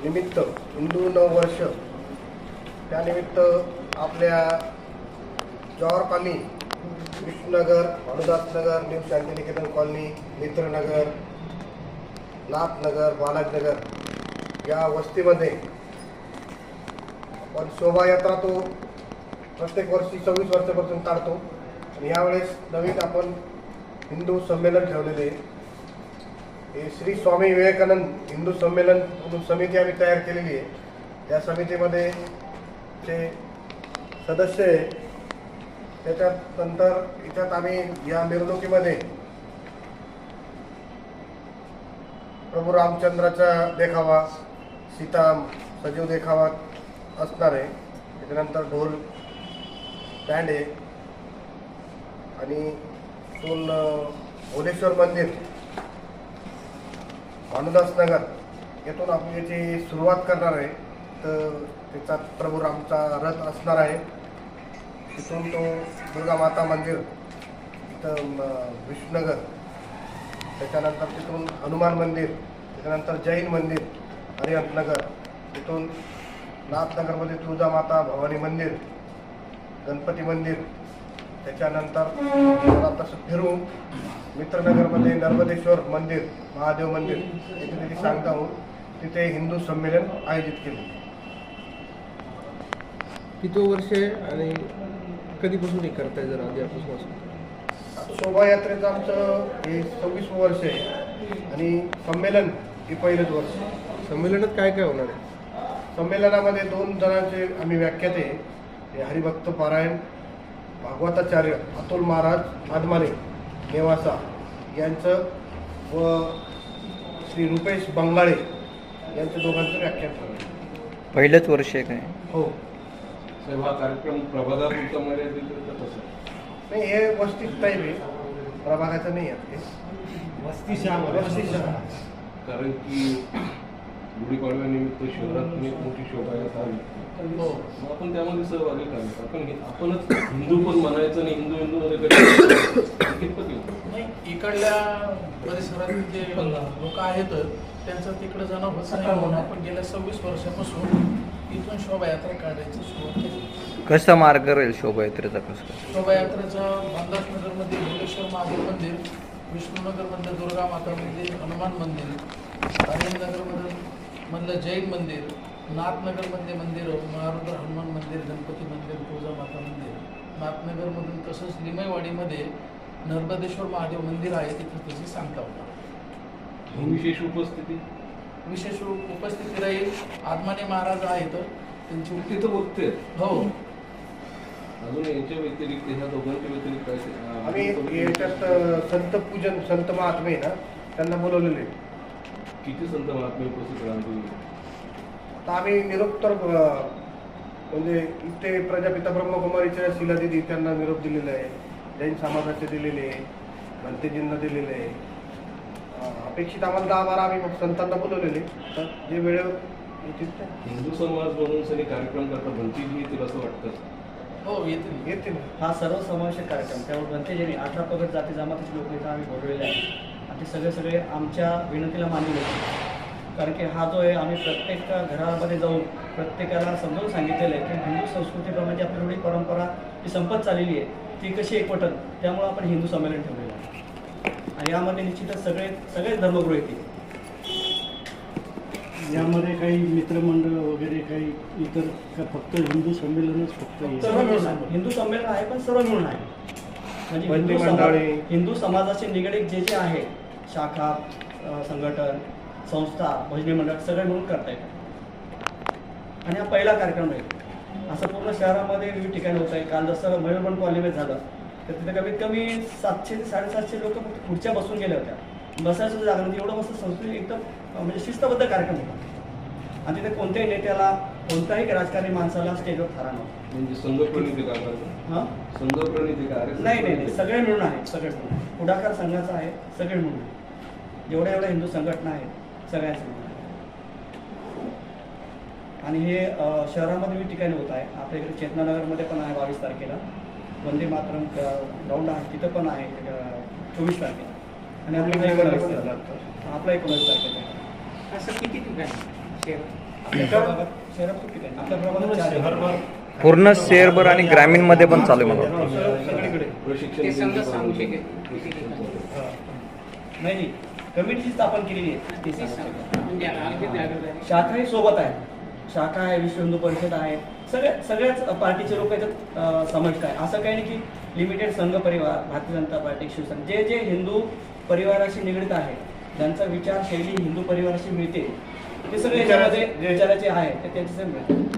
निमित्त हिंदू नववर्ष त्यानिमित्त आपल्या Jawahar colony, Vishnunagar, Bhanudasnagar, new Shantiniketan colony, Mitranagar, Nathnagar, Balajnagar या वस्तीमध्ये आपण शोभायात्रा तो प्रत्येक वर्षी 26 वर्षापासून काढतो आणि यावेळेस नवीन आपण हिंदू संमेलन ठेवलेले हे श्री स्वामी विवेकानंद हिंदू संमेलन म्हणून समिती आम्ही तयार केलेली आहे। या समितीमध्ये जे सदस्य आहे त्याच्यात नंतर याच्यात आम्ही या मिरवणुकीमध्ये प्रभू रामचंद्राचा देखावा, सीता सजीव देखावा असणार आहे। त्याच्यानंतर ढोल बँड आहे आणि इथून भोलेश्वर मंदिर, भानुदासनगर येथून आपण याची सुरुवात करणार आहे। तर त्याचा प्रभू रामचा रथ असणार आहे। तिथून तो दुर्गा माता मंदिर इथं विष्णुनगर, त्याच्यानंतर तिथून हनुमान मंदिर, त्याच्यानंतर जैन मंदिर हरिहंतनगर, तिथून नाथनगरमध्ये तुळजा माता भवानी मंदिर, गणपती मंदिर, त्याच्यानंतर मला तसं फिरून मित्रनगरमध्ये नर्मदेश्वर मंदिर, महादेव मंदिर इथे त्याची सांगता होऊन तिथे हिंदू संमेलन आयोजित केले। किती वर्ष आहे आणि कधीपासून हे करताय जर आधीपासून? शोभायात्रेचं आमचं हे 26वं वर्ष आहे आणि संमेलन हे पहिलंच वर्ष। संमेलनात काय काय होणार आहे? संमेलनामध्ये 2 जणांचे आम्ही व्याख्याते हे हरिभक्त पारायण भागवताचार्य अतुल महाराज आदमाने नेवासा यांचं व श्री रुपेश बंगाळे यांचं दोघांचं व्याख्यान झालं। पहिलंच वर्ष आहे काय? हो, हा कार्यक्रम प्रभागापुरता मर्यादित कसं? नाही हे वस्तीत टाईप आहे, प्रभागाचं नाही आहे, वस्तीशा। कारण की गुढीपाडव्यानिमित्त शहरात एक मोठी शोभायात्रा आहे। हो, मग आपण त्यामध्ये सहभागी करायचं। आपणच हिंदू पण म्हणायचं आणि हिंदू हिंदू मध्ये नाही, इकडल्या परिसरातील जे लोक आहेत त्यांचं तिकडे जाणं होत नाही म्हणून आपण गेल्या 26 वर्षापासून इथून शोभायात्रा काढायची सुरुवात केली। कसा मार्ग राहील शोभायात्रेचा? कसं शोभायात्रेचं भानुदासनगरमध्ये भोलेश्वर महादेव मंदिर, विष्णुनगरमधलं दुर्गा माता मंदिर, हनुमान मंदिर, मधलं जैन मंदिर, नाथनगरमधले मंदिर, महारुद्र हनुमान मंदिर, गणपती मंदिर, तुळजा माता मंदिर, नाथनगरमधून तसंच लिमईवाडीमध्ये नर्मदेश्वर महादेव मंदिर आहे, तिथे त्याची सांगता होता। विशेष उपस्थिती राहील। आदमाने महाराज आहेत त्यांची तिथं बघते। हो, अजून यांच्या व्यतिरिक्त ह्या दोघांच्या व्यतिरिक्त आम्ही याच्यात संत पूजन, संत महात्मे ना त्यांना बोलवलेले। किती संत महात्मे उपस्थित राहतील? आता आम्ही निरोप्तर म्हणजे इथे प्रजापिता ब्रह्मकुमारीच्या शिलादिदी त्यांना निरोप दिलेला आहे, जैन समाजाचे दिलेले आहे, भंतेजींना दिलेले आहे। अपेक्षित आम्हाला 10-12 आम्ही संतांना बोलवलेले, तर जे वेळेवर येतील हिंदू समाज म्हणून सगळे कार्यक्रम करता भंतीजी येतील असं वाटतं? हो येतील येतील। हा सर्वसमावेशक कार्यक्रम, त्यामुळे भंतेजींनी 18 पगड जाती जमातीचे लोक इथं आम्ही बोलवलेले आहेत आणि ते सगळे आमच्या विनंतीला मानले होते। कारण की हा जो आहे आम्ही प्रत्येक घरामध्ये जाऊन प्रत्येकाला समजावून सांगितलेलं आहे की हिंदू संस्कृतीप्रमाणे आपली एवढी परंपरा जी संपत चाललेली आहे ती कशी एकवटन, त्यामुळं आपण हिंदू संमेलन ठेवलेलं आहे आणि यामध्ये निश्चितच सगळेच धर्मगुरू येतील। यामध्ये काही मित्रमंडळ वगैरे काही इतर का फक्त हिंदू संमेलनच फक्त सर्व मिळून आहे, हिंदू संमेलन आहे पण सर्व मिळून आहे। म्हणजे हिंदू समाजाचे निगडीत जे आहे शाखा, संघटन, संस्था, भजनी मंडळ सगळे मिळून करता येतात आणि हा पहिला कार्यक्रम आहे। असं पूर्ण शहरामध्ये विविध ठिकाणी होत आहे। काल जसं मयूरबन कॉलनीमध्ये झालं तर तिथे कमीत कमी 700 ते 750 लोक फक्त खुर्च्या बसून गेल्या होत्या, बसायचं जागा नव्हती, एवढं मस्त संस्कृती एकदम म्हणजे शिस्तबद्ध कार्यक्रम होता आणि तिथे कोणत्याही नेत्याला, कोणत्याही राजकारणी माणसाला स्टेजवर थारा नव्हता। म्हणजे संघप्रणिती का करतात? हां, संघप्रणिती का? नाही, सगळे मिळून आहे, सगळे मिळून आहे। पुढाकार संघाचा आहे, सगळे मिळून आहे। जेवढ्या हिंदू संघटना आहेत सगळ्यांचं मिळून आहे आणि हे शहरामध्ये विविध ठिकाणी होत आहे। आपल्या इकडे चेतनानगरमध्ये पण आहे 22 तारखेला, वंदे मातरम ग्राउंड आहे तिथं पण आहे 24 तारखेला आणि आपल्या 19 तारखेला असं किती ठिकाणी आपल्या भागात शहरात खूप ठिकाणी आपल्या प्रभागात 4 आहे. पूर्ण शहरभर आणि ग्रामीणमध्ये पण चालू आहे मला वाटतं. सगळीकडे प्रशिक्षण नाही कमिटीची स्थापन केलेली आहे. शाखाही सोबत आहे. शाखा आहे, विश्व हिंदू परिषद आहे, सगळ्याच पार्टीचे लोक याच्यात समाविष्ट आहे. असं काही नाही की लिमिटेड संघ परिवार, भारतीय जनता पार्टी, शिवसेना, जे जे हिंदू परिवाराशी निगडीत आहे, ज्यांचा विचारशैली हिंदू परिवाराशी मिळते, ते सगळे याच्यामध्ये विचाराचे आहे ते त्यांच्याशी मिळते.